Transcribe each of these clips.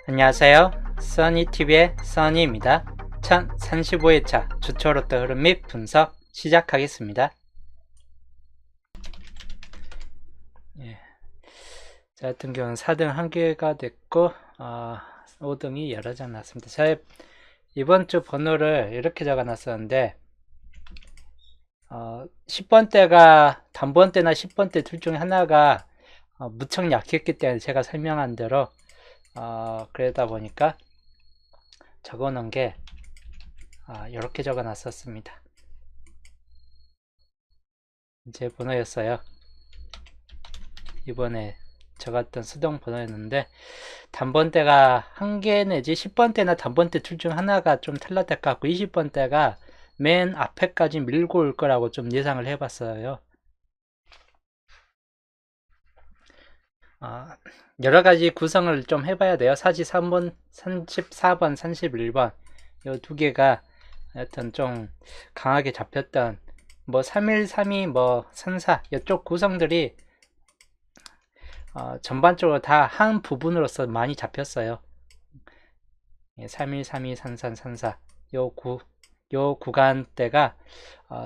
안녕하세요. 써니TV의 써니입니다. 1035회차 주초 로또 흐름 및 분석 시작하겠습니다. 저 같은 경우는 4등 1개가 됐고 5등이 여러 장 났습니다. 제 이번 주 번호를 이렇게 적어놨었는데 10번대가 단번대나 10번대 둘 중에 하나가 무척 약했기 때문에 제가 설명한 대로 그러다 보니까 적어놓은 게 이렇게 적어놨었습니다. 제 번호였어요. 이번에 적었던 수동 번호였는데 단번대가 1개 내지 10번대나 단번대 둘 중 하나가 좀 탈락될 것 같고 20번대가 맨 앞에까지 밀고 올 거라고 좀 예상을 해봤어요. 여러가지 구성을 좀 해봐야 돼요. 43번, 34번, 31번 이 두 개가 하여튼 좀 강하게 잡혔던 뭐 31, 32, 뭐 34 이쪽 구성들이 전반적으로 다 한 부분으로서 많이 잡혔어요. 31, 32, 33, 34 요 구간대가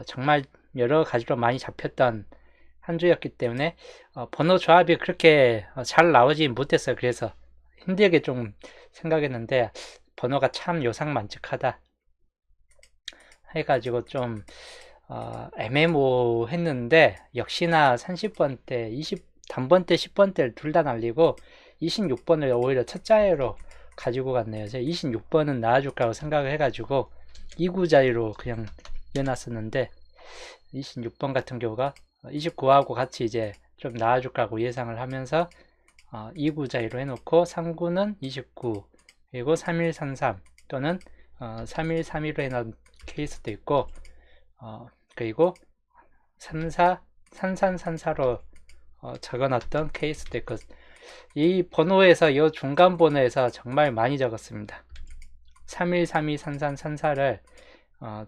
정말 여러 가지로 많이 잡혔던 한 주였기 때문에 번호 조합이 그렇게 잘 나오지 못했어요. 그래서 힘들게 좀 생각했는데 번호가 참 요상만측하다 해가지고 좀 애매모호했는데 역시나 30번대, 20단번대, 10번대를 둘 다 날리고 26번을 오히려 첫 자리로 가지고 갔네요. 제가 26번은 나와줄까라고 생각을 해가지고 2구 자리로 그냥 이어놨었는데 26번 같은 경우가 29하고 같이 이제 좀 나와줄까고 예상을 하면서 2구 자리로 해놓고 3구는 29 그리고 3133 또는 3132로 해놓은 케이스도 있고 그리고 34 3334로 적어놨던 케이스도 있고 이 번호에서 이 중간 번호에서 정말 많이 적었습니다. 3132 3334를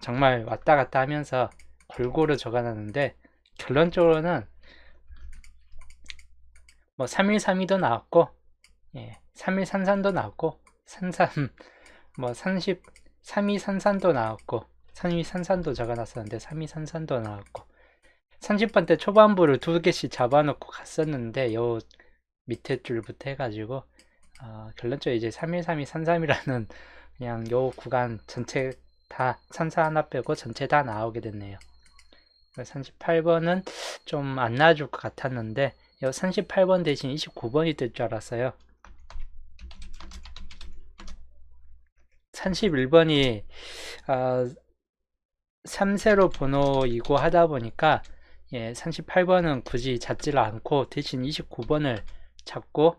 정말 왔다 갔다 하면서 골고루 적어놨는데 결론적으로는 뭐 3132도 나왔고 3133도 나왔고 33 뭐 30 3233도 나왔고 3233도 적어놨었는데 3233도 나왔고 30번대 초반부를 두 개씩 잡아놓고 갔었는데 요 밑에 줄부터 해가지고 결론적으로 이제 3132 33이라는 그냥 요 구간 전체 다 34 하나 빼고 전체 다 나오게 됐네요. 38번은 좀 안 나와줄 것 같았는데 38번 대신 29번이 될 줄 알았어요. 31번이 3세로 번호이고 하다 보니까 38번은 굳이 잡지를 않고 대신 29번을 잡고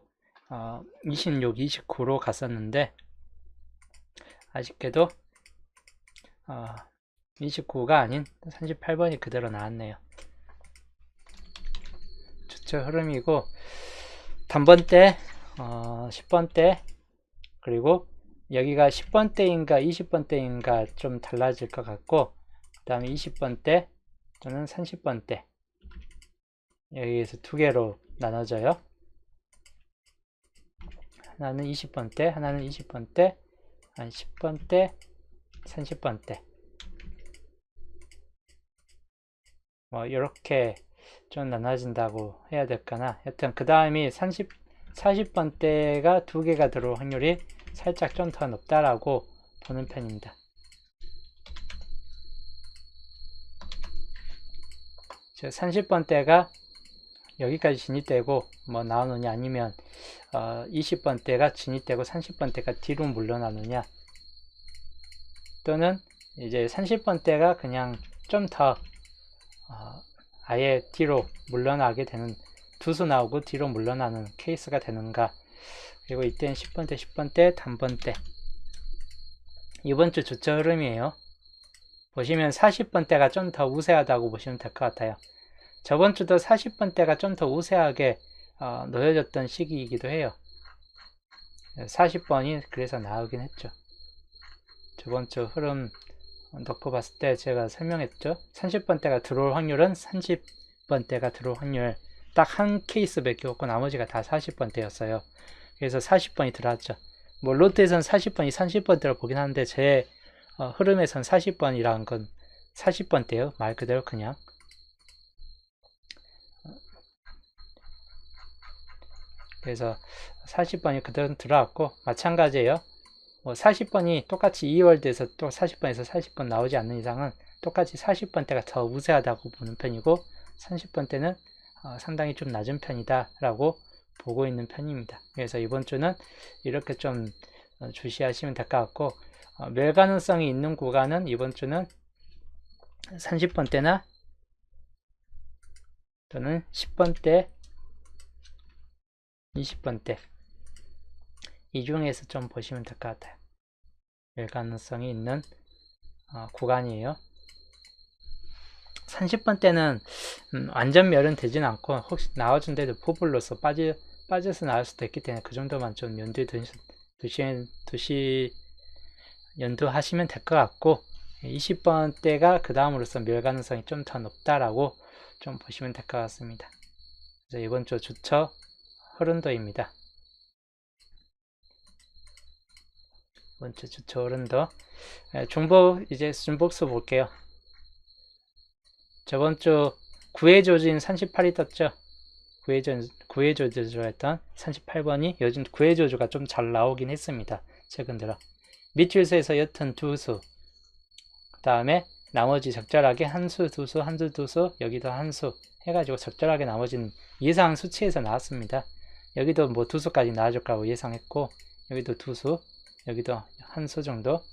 26, 29로 갔었는데 아쉽게도 29가 아닌 38번이 그대로 나왔네요. 주체 흐름이고 단번대 10번대 그리고 여기가 10번대인가 20번대인가 좀 달라질 것 같고 그 다음에 20번대 또는 30번대 여기에서 두 개로 나눠져요. 하나는 20번대 하나는 20번대 한 10번대 30번대 뭐 이렇게 좀 나눠진다고 해야 될까나 여튼 그 다음이 40번대가 두 개가 들어올 확률이 살짝 좀 더 높다라고 보는 편입니다. 30번대가 여기까지 진입되고 뭐 나오느냐 아니면 20번대가 진입되고 30번대가 뒤로 물러나느냐 또는 이제 30번대가 그냥 좀 더 아예 뒤로 물러나게 되는 두수 나오고 뒤로 물러나는 케이스가 되는가 그리고 이때는 10번대 10번대 단번대 이번 주 주체 흐름이에요. 보시면 40번대가 좀 더 우세하다고 보시면 될 것 같아요. 저번 주도 40번대가 좀 더 우세하게 놓여졌던 시기이기도 해요. 40번이 그래서 나오긴 했죠. 저번 주 흐름 놓고 봤을 때 제가 설명했죠. 30번대가 들어올 확률은 30번대가 들어올 확률 딱 한 케이스 밖에 없고 나머지가 다 40번대였어요. 그래서 40번이 들어왔죠. 뭐 로트에서는 40번이 30번대로 보긴 하는데 제 흐름에선 40번이라는 건 40번대요. 말 그대로 그냥. 그래서 40번이 그대로 들어왔고 마찬가지예요. 뭐 40번이 똑같이 2월드에서 또 40번에서 40번 나오지 않는 이상은 똑같이 40번대가 더 우세하다고 보는 편이고 30번대는 상당히 좀 낮은 편이다 라고 보고 있는 편입니다. 그래서 이번 주는 이렇게 좀 주시하시면 될 것 같고 멸 가능성이 있는 구간은 이번 주는 30번대나 또는 10번대, 20번대 이 중에서 좀 보시면 될 것 같아요. 멸 가능성이 있는 구간이에요. 30번대는 완전 멸은 되진 않고 혹시 나와준데도 포블로서 빠져서 나올 수도 있기 때문에 그 정도만 좀 연두에 연두하시면 될 것 같고 20번대가 그 다음으로서 멸 가능성이 좀 더 높다라고 좀 보시면 될 것 같습니다. 그래서 이번 주 주처 흐른도입니다. 이번 주 주처 흐른도 이제 중복수 볼게요. 저번 주 9회 조주인 38이 떴죠. 9회 조주였던 38번이 요즘 9회 조주가 좀 잘 나오긴 했습니다. 최근 들어. 밑줄서에서 여튼 두수, 그 다음에 나머지 적절하게 한수, 두수, 한수, 두수, 여기도 한수 해가지고 적절하게 나머지는 예상 수치에서 나왔습니다. 여기도 뭐 두수까지 나와줄 거라고 예상했고, 여기도 두수, 여기도 한수 정도,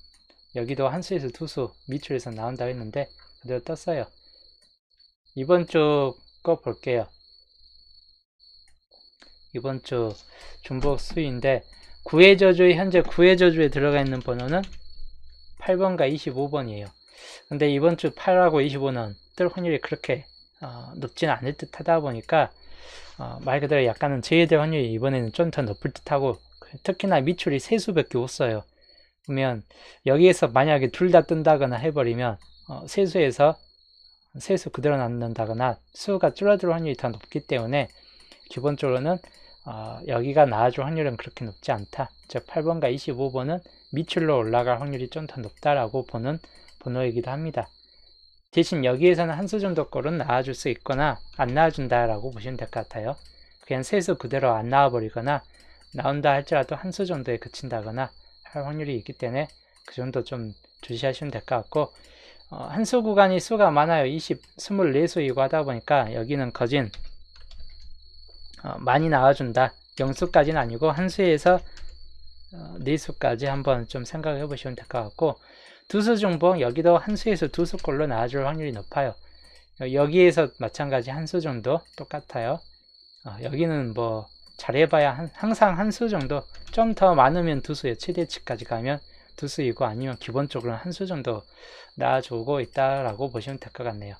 여기도 한수에서 두수, 밑줄에서 나온다고 했는데 그대로 떴어요. 이번 주 거 볼게요. 이번 주 중복 수인데 9회 저주에 현재 9회 저주에 들어가 있는 번호는 8번과 25번이에요. 근데 이번 주 8하고 25는 뜰 확률이 그렇게 높지는 않을 듯 하다 보니까 말 그대로 약간은 제외될 확률이 이번에는 좀 더 높을 듯 하고 특히나 밑줄이 세 수밖에 없어요. 그러면 여기에서 만약에 둘 다 뜬다거나 해버리면 세수에서 세수 그대로 남는다거나 수가 줄어들 확률이 더 높기 때문에 기본적으로는 여기가 나와줄 확률은 그렇게 높지 않다. 즉 8번과 25번은 밑줄로 올라갈 확률이 좀 더 높다라고 보는 번호이기도 합니다. 대신 여기에서는 한 수 정도 꼴은 나와줄 수 있거나 안 나와준다라고 보시면 될 것 같아요. 그냥 세수 그대로 안 나와버리거나 나온다 할지라도 한 수 정도에 그친다거나 할 확률이 있기 때문에 그 정도 좀 주시하시면 될 것 같고 한수 구간이 수가 많아요. 24수이고 하다 보니까 여기는 거진 많이 나와준다. 0수까지는 아니고 한수에서 4수까지 한번 좀 생각해 보시면 될 것 같고 두수 중복 여기도 한수에서 두수꼴로 나와줄 확률이 높아요. 여기에서 마찬가지 한수 정도 똑같아요. 여기는 뭐 잘해봐야 항상 한수 정도 좀 더 많으면 두수의 최대치까지 가면 두수이고 아니면 기본적으로는 한수 정도 나와주고 있다라고 보시면 될 것 같네요.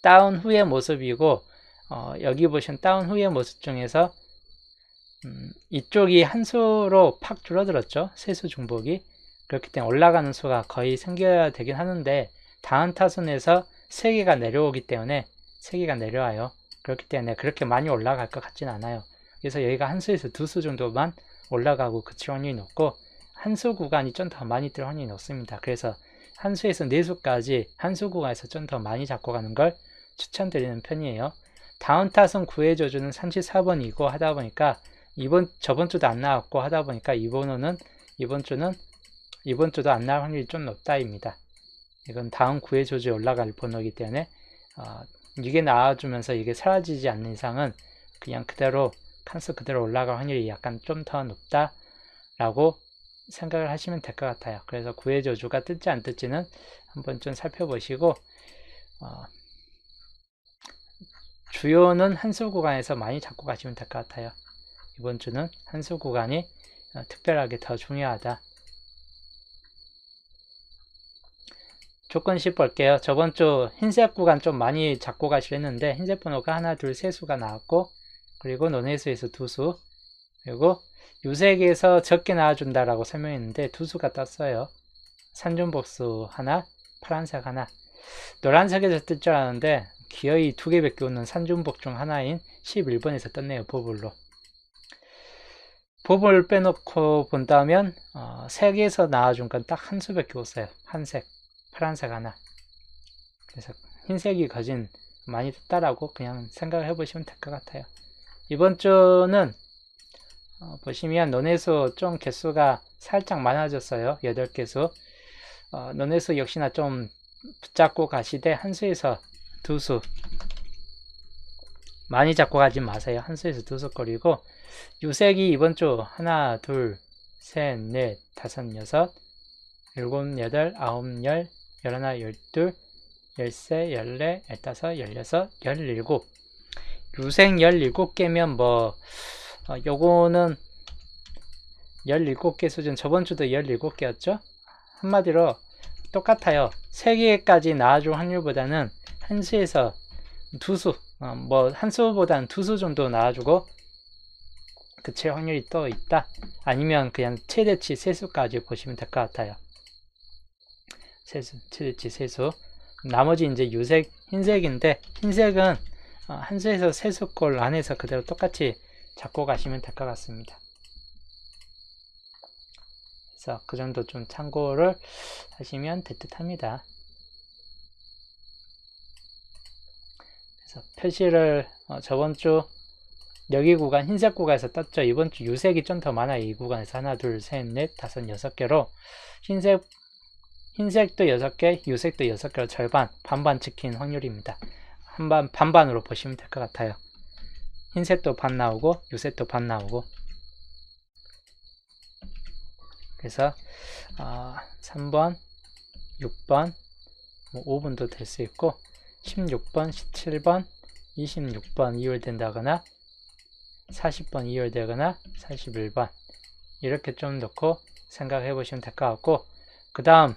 다운 후의 모습이고 여기 보시면 다운 후의 모습 중에서 이쪽이 한 수로 팍 줄어들었죠. 세수 중복이. 그렇기 때문에 올라가는 수가 거의 생겨야 되긴 하는데 다음 타순에서 3개가 내려오기 때문에 3개가 내려와요. 그렇기 때문에 그렇게 많이 올라갈 것 같진 않아요. 그래서 여기가 한 수에서 두 수 정도만 올라가고 그칠 확률이 높고 한 수 구간이 좀 더 많이 뜰 확률이 높습니다. 그래서 한 수에서 4수까지 한 수 구간에서 좀 더 많이 잡고 가는 걸 추천드리는 편이에요. 다운 타순 9회 저주는 34번이고 하다 보니까 저번 주도 안 나왔고 하다 보니까 이번 주도 안 나올 확률이 좀 높다입니다. 이건 다음 9회 조주에 올라갈 번호이기 때문에 이게 나와주면서 이게 사라지지 않는 이상은 그냥 그대로 칸수 그대로 올라갈 확률이 약간 좀 더 높다라고 생각을 하시면 될 것 같아요. 그래서 9회 저주가 뜰지 안 뜰지는 한번 좀 살펴보시고 주요는 한수 구간에서 많이 잡고 가시면 될 것 같아요. 이번 주는 한수 구간이 특별하게 더 중요하다. 조건식 볼게요. 저번 주 흰색 구간 좀 많이 잡고 가시랬는데 흰색 번호가 하나, 둘, 세 수가 나왔고 그리고 논회수에서 두 수 그리고 유색에서 적게 나와준다라고 설명했는데 두 수가 떴어요. 산중복수 하나, 파란색 하나. 노란색에서 뜰 줄 알았는데 기어이 2개밖에 없는 산중복 중 하나인 11번에서 떴네요. 버블로. 봅을 빼놓고 본다면 3개에서 나와준 건 딱 한 수밖에 없어요. 한색, 파란색 하나. 그래서 흰색이 거진 많이 됐다라고 그냥 생각을 해보시면 될 것 같아요. 이번 주는 보시면 논의수 좀 개수가 살짝 많아졌어요. 8개수. 논의수 역시나 좀 붙잡고 가시되 한 수에서 두 수. 많이 잡고 가지 마세요. 한 수에서 두 수 거리고 유색이 이번 주 하나, 둘, 셋, 넷, 다섯, 여섯, 일곱, 여덟, 아홉, 열, 열하나, 열둘, 열세, 열네, 열다섯, 열여섯, 열일곱. 유색 17개면 요거는 17개 수준, 저번 주도 17개였죠? 한마디로 똑같아요. 3개까지 나와줄 확률보다는 한 수에서 두 수, 한 수보다는 두 수 정도 나와주고 그칠 확률이 또 있다. 아니면 그냥 최대치 세수까지 보시면 될 것 같아요. 세수, 최대치 세수. 나머지 이제 유색, 흰색인데 흰색은 한 수에서 세수꼴 안에서 그대로 똑같이 잡고 가시면 될 것 같습니다. 그래서 그 정도 좀 참고를 하시면 될 듯 합니다. 그래서 표시를 저번 주 여기 구간 흰색 구간에서 떴죠. 이번 주 유색이 좀 더 많아요. 이 구간에서 하나, 둘, 셋, 넷, 다섯, 6개로 흰색도 6개, 유색도 6개로 절반, 반반 찍힌 확률입니다. 반반으로 보시면 될 것 같아요. 흰색도 반 나오고 유색도 반 나오고. 그래서 3번, 6번, 5번도 될 수 있고 16번, 17번, 26번 이율된다거나 40번 이율되거나 41번 이렇게 좀 넣고 생각해 보시면 될 것 같고, 그 다음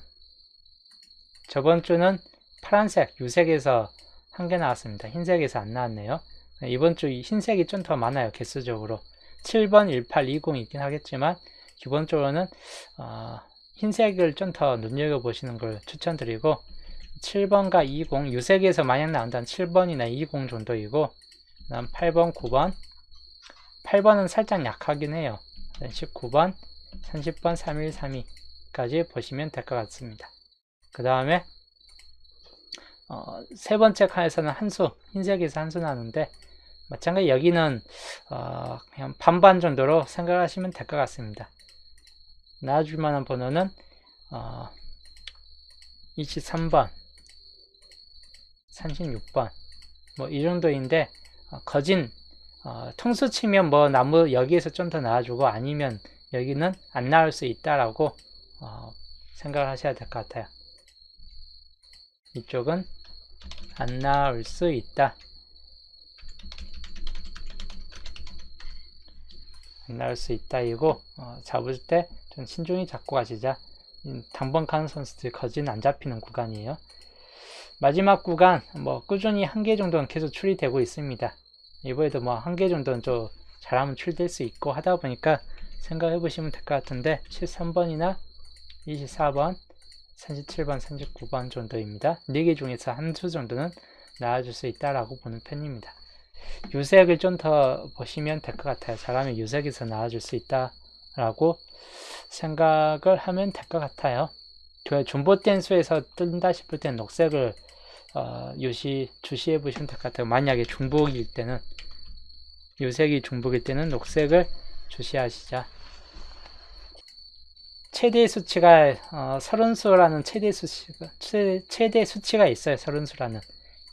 저번 주는 파란색 유색에서 한 개 나왔습니다. 흰색에서 안 나왔네요. 이번 주 흰색이 좀 더 많아요. 개수적으로 7번, 18, 20 있긴 하겠지만 기본적으로는 흰색을 좀 더 눈여겨보시는 걸 추천드리고 7번과 20 유색에서 만약 나온다면 7번이나 20 정도이고, 그 다음 8번, 9번 8번은 살짝 약하긴 해요. 19번, 30번, 31, 32까지 보시면 될 것 같습니다. 그 다음에 세 번째 칸에서는 한 수, 흰색에서 한 수 나오는데 마찬가지 여기는 그냥 반반 정도로 생각하시면 될 것 같습니다. 나와줄 만한 번호는 23번, 36번 이 정도인데 거진 통수 치면 나무 여기에서 좀 더 나와주고 아니면 여기는 안 나올 수 있다라고 생각을 하셔야 될 것 같아요. 이쪽은 안 나올 수 있다. 안 나올 수 있다 이고 잡을 때 좀 신중히 잡고 가시자. 당번 가는 선수들 거진 안 잡히는 구간이에요. 마지막 구간 꾸준히 한 개 정도는 계속 출리되고 있습니다. 이번에도 한 개 정도는 좀 잘하면 출될 수 있고 하다 보니까 생각해 보시면 될 것 같은데 13번이나 24번, 37번, 39번 정도입니다. 4개 중에서 한 수 정도는 나와줄 수 있다라고 보는 편입니다. 유색을 좀 더 보시면 될 것 같아요. 잘하면 유색에서 나와줄 수 있다라고 생각을 하면 될 것 같아요. 존버된 수에서 뜬다 싶을 때는 녹색을 주시해 보시면 될 것 같아요. 만약에 중복일 때는, 유색이 중복일 때는 녹색을 주시하시자. 최대 수치가 30수라는 최대 수치가 있어요. 30수라는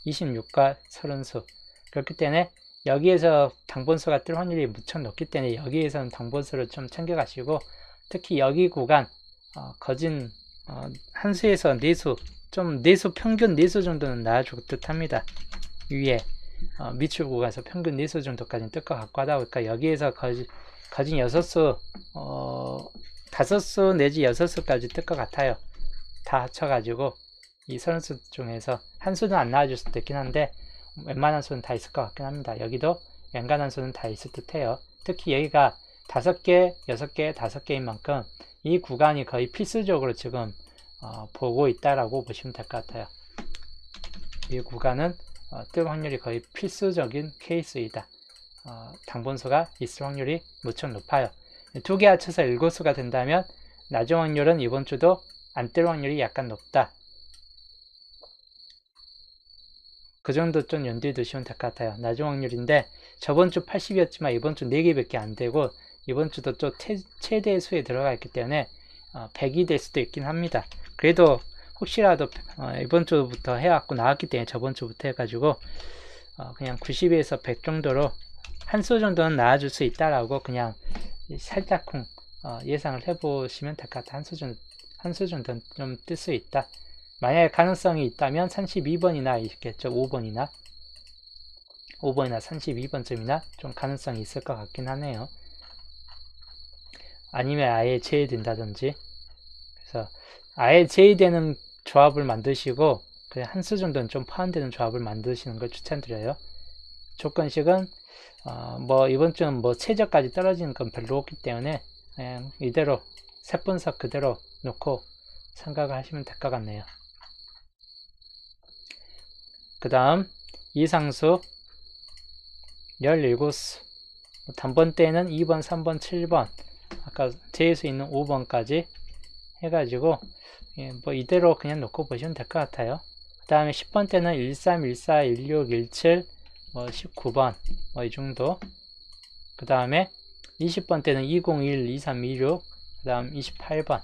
26과 30수. 그렇기 때문에 여기에서 당번수가 뜰 확률이 무척 높기 때문에 여기에서는 당번수를 좀 챙겨가시고, 특히 여기 구간 거진 한 수에서 4수, 좀 4수 평균 4수 정도는 나와줄 듯 합니다. 위에 밑줄 구간에서 평균 4수 정도까지는 뜰 것 같고 하다 보니까 여기에서 거진 6수 5수 내지 6수까지 뜰 것 같아요. 다 합쳐가지고 이 30수 중에서 한 수는 안 나와줄 수도 있긴 한데 웬만한 수는 다 있을 것 같긴 합니다. 여기도 웬간한 수는 다 있을 듯 해요. 특히 여기가 5개, 6개, 5개인 만큼 이 구간이 거의 필수적으로 지금 보고 있다라고 보시면 될 것 같아요. 이 구간은 뜰 확률이 거의 필수적인 케이스이다. 당번수가 있을 확률이 무척 높아요. 두 개 합쳐서 일고수가 된다면 나중 확률은 이번 주도 안 뜰 확률이 약간 높다. 그 정도 좀 염두에 두시면 될 것 같아요. 나중 확률인데 저번 주 80이었지만 이번 주 4개밖에 안 되고 이번 주도 또 최대 수에 들어가 있기 때문에 100이 될 수도 있긴 합니다. 그래도 혹시라도 이번 주부터 해왔고 나왔기 때문에 저번 주부터 해가지고 그냥 90에서 100 정도로 한 수 정도는 나와줄 수 있다라고 그냥 살짝쿵 예상을 해보시면 될 것 같아요. 한 수 정도는 좀 뜰 수 있다. 만약에 가능성이 있다면 32번이나 있겠죠. 5번이나 32번쯤이나 좀 가능성이 있을 것 같긴 하네요. 아니면 아예 제외된다든지. 그래서 아예 제외되는 조합을 만드시고 그냥 한 수 정도는 좀 포함되는 조합을 만드시는 걸 추천드려요. 조건식은 뭐 이번 주는 뭐 최저까지 떨어지는 건 별로 없기 때문에 그냥 이대로 set 분석 그대로 놓고 생각을 하시면 될 것 같네요. 그 다음 이상수 17수 단번 때는 2번, 3번, 7번 아까 제외수 있는 5번까지 해가지고 뭐 이대로 그냥 놓고 보시면 될 것 같아요. 그 다음에 10번 때는 13, 14, 16, 17, 뭐 19번 뭐 이 정도. 그 다음에 20번 때는 201, 23, 26, 그 다음 28번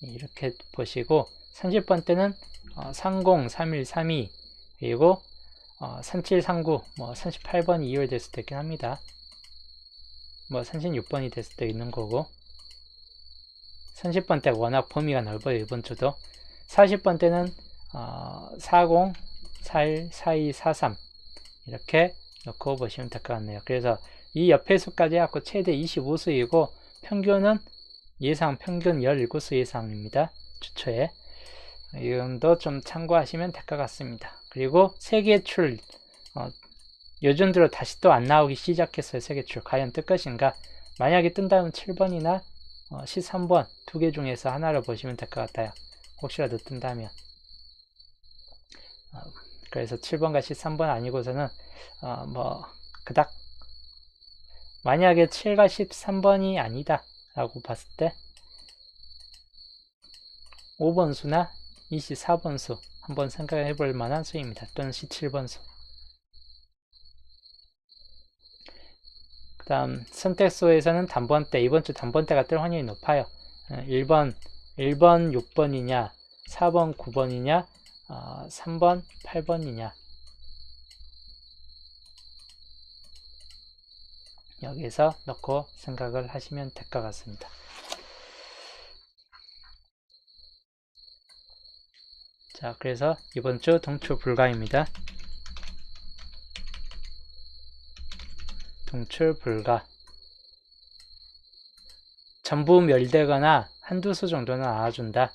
이렇게 보시고 30번 때는 30, 31, 32 그리고 37, 39, 뭐 38번이 이월될 수도 있긴 합니다. 뭐 36번이 될 수도 있는 거고 30번 때가 워낙 범위가 넓어요. 이번 주도 40번 때는 40, 41, 42, 43 이렇게 놓고 보시면 될 것 같네요. 그래서 이 옆에 수까지 해갖고 최대 25수이고 평균은 예상 평균 17수 예상입니다. 주초에 이 정도 좀 참고하시면 될 것 같습니다. 그리고 세계출 요즘 들어 다시 또 안 나오기 시작했어요. 세계출 과연 뜰 것인가. 만약에 뜬다면 7번이나 13번 두 개 중에서 하나를 보시면 될 것 같아요. 혹시라도 뜬다면 그래서 7번과 13번 아니고서는 뭐 그닥 만약에 7과 13번이 아니다 라고 봤을 때 5번 수나 24번 수 한번 생각해 볼 만한 수입니다. 또는 17번 수. 그 다음 선택수에서는 단번대, 이번 주 단번대가 뜰 확률이 높아요. 1번 6번이냐 4번 9번이냐 3번 8번이냐 여기서 넣고 생각을 하시면 될 것 같습니다. 자, 그래서 이번 주 동출 불가입니다. 동출 불가. 전부 멸되거나 한두 수 정도는 나와준다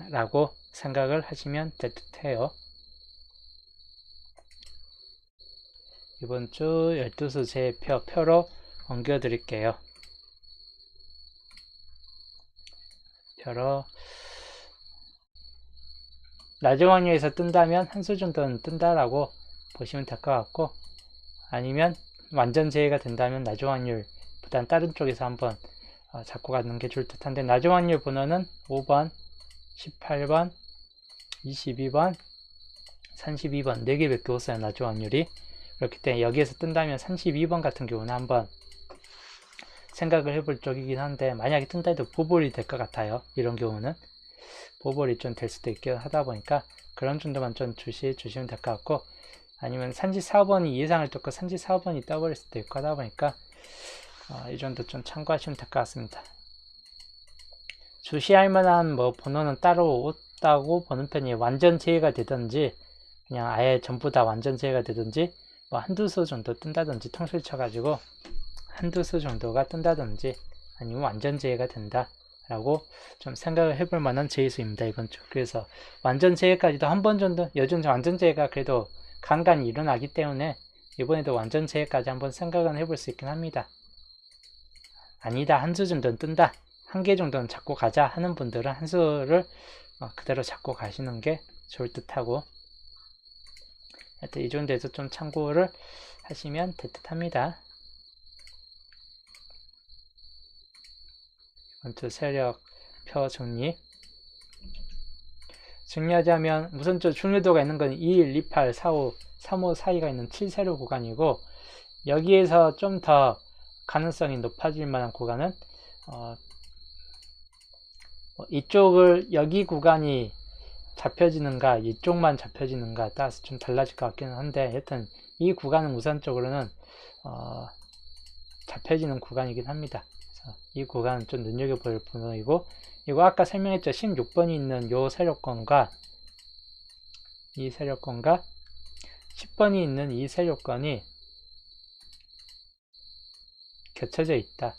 라고 생각을 하시면 될 듯해요. 이번 주 12수 제 표로 옮겨 드릴게요. 표로 나중 확률에서 뜬다면 한 수 정도는 뜬다라고 보시면 될 것 같고 아니면 완전 제외가 된다면 나중 확률보단 다른 쪽에서 한번 잡고 가는 게 좋을 듯한데 나중 확률 번호는 5번, 18번, 22번, 32번 4개밖에 없어요. 나중 확률이. 그렇기 때문에 여기에서 뜬다면 32번 같은 경우는 한번 생각을 해볼 쪽이긴 한데 만약에 뜬다 해도 보볼이 될 것 같아요. 이런 경우는 보볼이 좀 될 수도 있게 하다 보니까 그런 정도만 좀 주시면 될 것 같고 아니면 34번이 예상을 뚫고 34번이 떠버릴 수도 있고 하다 보니까 이 정도 좀 참고하시면 될 것 같습니다. 주시할 만한 뭐 번호는 따로 없다고 보는 편이에요. 완전 제외가 되든지 그냥 아예 전부 다 완전 제외가 되든지 뭐 한두 수 정도 뜬다든지 통술 쳐가지고 한두 수 정도가 뜬다든지 아니면 완전 제외가 된다 라고 좀 생각을 해볼 만한 제외수입니다. 이번 주. 그래서 완전 제외까지도 한 번 정도 요즘 완전 제외가 그래도 간간히 일어나기 때문에 이번에도 완전 제외까지 한번 생각은 해볼 수 있긴 합니다. 아니다 한 수 정도는 뜬다 한 개 정도는 잡고 가자 하는 분들은 한 수를 그대로 잡고 가시는 게 좋을 듯하고 하여튼 이 정도에서 좀 참고를 하시면 될 듯합니다. 이번 주 세력표 정리하자면 우선 저 중요도가 있는 건 21, 28, 45, 35 사이가 있는 7세력 구간이고, 여기에서 좀 더 가능성이 높아질 만한 구간은 이쪽을 여기 구간이 잡혀지는가 이쪽만 잡혀지는가 따라서 좀 달라질 것 같기는 한데, 여튼 이 구간은 우선적으로는 잡혀지는 구간이긴 합니다. 그래서 이 구간은 좀 눈여겨볼 부분이고, 이거 아까 설명했죠. 16번이 있는 요 세력권과 이 세력권과 10번이 있는 이 세력권이 겹쳐져 있다.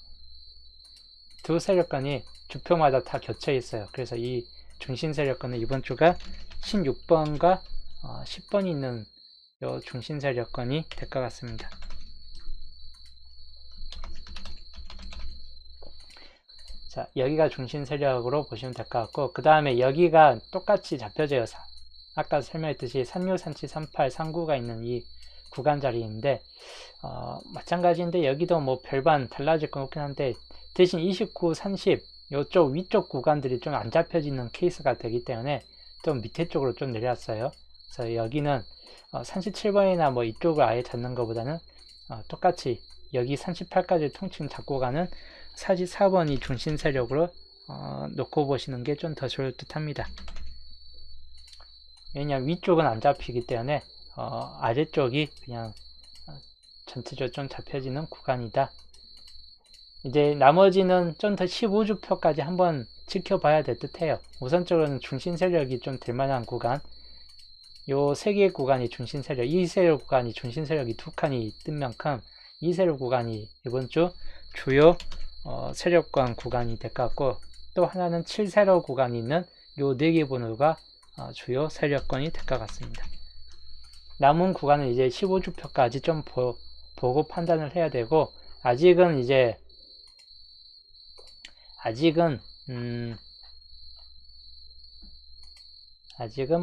두 세력권이 주표마다 다 겹쳐 있어요. 그래서 이 중심 세력권은 이번 주가 16번과 10번이 있는 요 중심 세력권이 될 것 같습니다. 자, 여기가 중심 세력으로 보시면 될 것 같고, 그 다음에 여기가 똑같이 잡혀져요. 아까 설명했듯이 36, 37, 38, 39가 있는 이 구간 자리인데, 마찬가지인데 여기도 뭐 별반 달라질 건 없긴 한데, 대신 29, 30 요쪽 위쪽 구간들이 좀 안 잡혀지는 케이스가 되기 때문에 좀 밑에 쪽으로 좀 내려왔어요. 그래서 여기는 37번이나 뭐 이쪽을 아예 잡는 것보다는 똑같이 여기 38까지 통칭 잡고 가는 44번이 중심 세력으로 놓고 보시는 게 좀 더 좋을 듯 합니다. 왜냐하면 위쪽은 안 잡히기 때문에 아래쪽이 그냥 전체적으로 좀 잡혀지는 구간이다. 이제 나머지는 좀 더 15주표까지 한번 지켜봐야 될 듯 해요. 우선적으로는 중심 세력이 좀 될 만한 구간, 요 세 개의 구간이 중심 세력, 이 세력 구간이 중심 세력이 두 칸이 뜬 만큼 이 세력 구간이 이번 주 주요 세력권 구간이 될 것 같고, 또 하나는 7세력 구간이 있는 요 네 개 번호가 주요 세력권이 될 것 같습니다. 남은 구간은 이제 15주표까지 좀 보고 판단을 해야 되고, 아직은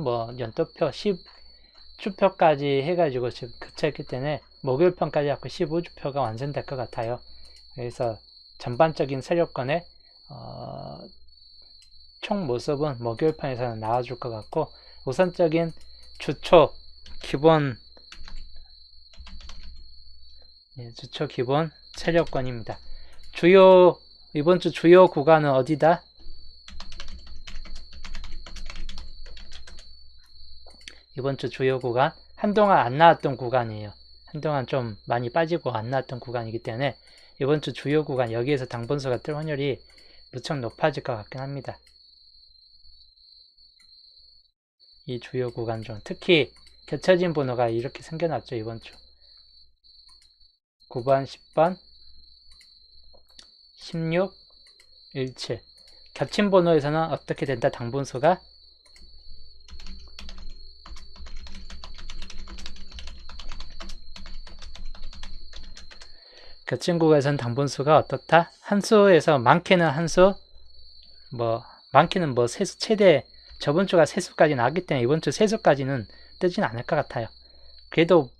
뭐 연도표 10주표까지 해가지고 지금 급차했기 때문에 목요일편까지 갖고 15주표가 완성될 것 같아요. 그래서 전반적인 세력권의 총 모습은 목요일편에서는 나와줄 것 같고, 우선적인 주초 기본 세력권입니다. 이번 주 주요 구간은 어디다? 이번 주 주요 구간, 한동안 안 나왔던 구간이에요. 한동안 좀 많이 빠지고 안 나왔던 구간이기 때문에 이번 주 주요 구간, 여기에서 당분수가 뜰 확률이 무척 높아질 것 같긴 합니다. 이 주요 구간 중 특히 겹쳐진 번호가 이렇게 생겨났죠. 이번 주 9번, 10번, 16, 17 겹친 번호에서는 어떻게 된다? 당분수가 겹친 구간에서는 당분수가 어떻다? 한수에서 많게는 한수, 많게는 세수 최대, 저번 주가 세수까지 나왔기 때문에 이번 주 세수까지는 뜨진 않을 것 같아요. 그래도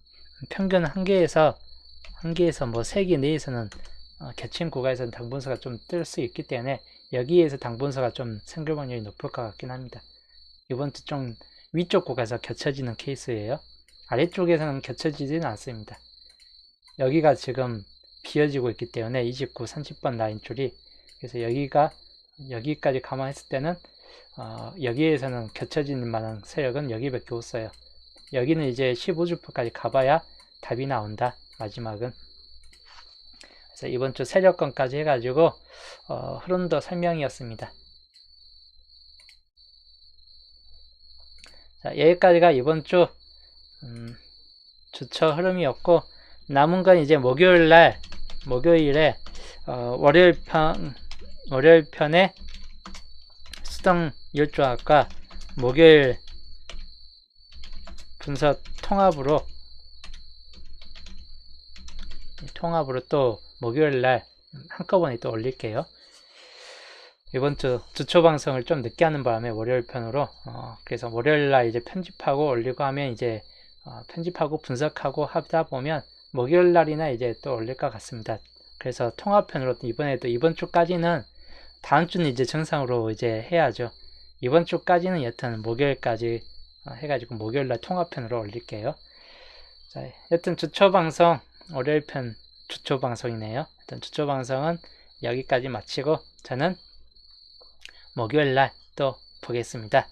평균 한 개에서 뭐 3개 내에서는 겹친 구간에서는 당분수가 좀 뜰 수 있기 때문에 여기에서 당분수가 좀 생길 확률이 높을 것 같긴 합니다. 이번 주 좀 위쪽 구간에서 겹쳐지는 케이스예요. 아래쪽에서는 겹쳐지지는 않습니다. 여기가 지금 비어지고 있기 때문에 29, 30번 라인 줄이, 그래서 여기까지 감안했을 때는 여기에서는 겹쳐지는 만한 세력은 여기밖에 없어요. 여기는 이제 15주표까지 가봐야 답이 나온다. 마지막은. 그래서 이번 주 세력권까지 해가지고 흐름도 설명이었습니다. 자, 여기까지가 이번 주 주초 흐름이었고, 남은 건 이제 목요일에 월요일편에 수동 일조학과 목요일 분석 통합으로 또 목요일날 한꺼번에 또 올릴게요. 이번 주 주초 방송을 좀 늦게 하는 바람에 월요일 편으로 그래서 월요일날 이제 편집하고 올리고 하면 이제 편집하고 분석하고 하다 보면 목요일날이나 이제 또 올릴 것 같습니다. 그래서 통합편으로 이번 주까지는 다음 주는 이제 정상으로 이제 해야죠. 이번 주까지는 여튼 목요일까지 해가지고 목요일날 통화편으로 올릴게요. 자, 여튼 주초 방송, 월요일 편 주초 방송이네요. 일단 주초 방송은 여기까지 마치고 저는 목요일날 또 보겠습니다.